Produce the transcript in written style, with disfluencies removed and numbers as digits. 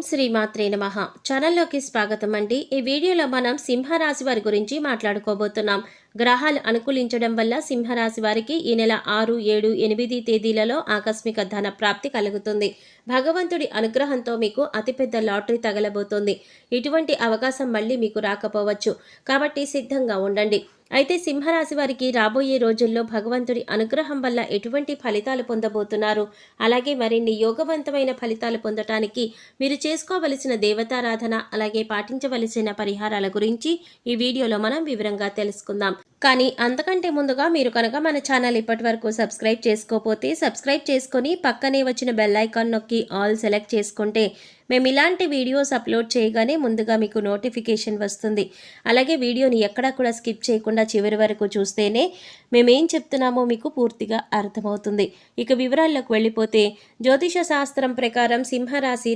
శ్రీ మాత్రే నమః. ఛానల్లోకి స్వాగతం అండి. ఈ వీడియోలో మనం సింహరాశి వారి గురించి మాట్లాడుకోబోతున్నాం. గ్రహాలు అనుకూలించడం వల్ల సింహరాశి వారికి ఈ నెల 6, 7, 8 తేదీలలో ఆకస్మిక ధన ప్రాప్తి కలుగుతుంది. భగవంతుడి అనుగ్రహంతో మీకు అతిపెద్ద లాటరీ తగలబోతోంది. ఇటువంటి అవకాశం మళ్ళీ మీకు రాకపోవచ్చు, కాబట్టి సిద్ధంగా ఉండండి. అయితే సింహరాశి వారికి రాబోయే రోజుల్లో భగవంతుడి అనుగ్రహం వల్ల ఎటువంటి ఫలితాలు పొందబోతున్నారు, అలాగే మరిన్ని యోగవంతమైన ఫలితాలు పొందటానికి మీరు చేసుకోవలసిన దేవతారాధన, అలాగే పాటించవలసిన పరిహారాల గురించి ఈ వీడియోలో మనం వివరంగా తెలుసుకుందాం. కానీ అంతకంటే ముందుగా మీరు కనుక మన ఛానల్ ఇప్పటి వరకు సబ్స్క్రైబ్ చేసుకోకపోతే సబ్స్క్రైబ్ చేసుకొని పక్కనే వచ్చిన బెల్ ఐకాన్ నొక్కి ఆల్ సెలెక్ట్ చేసుకుంటే మేము ఇలాంటి వీడియోస్ అప్లోడ్ చేయగానే ముందుగా మీకు నోటిఫికేషన్ వస్తుంది. అలాగే వీడియోని ఎక్కడా కూడా స్కిప్ చేయకుండా చివరి వరకు చూస్తేనే మేమేం చెప్తున్నామో మీకు పూర్తిగా అర్థమవుతుంది. ఇక వివరాల్లోకి వెళ్ళిపోతే జ్యోతిష శాస్త్రం ప్రకారం సింహరాశి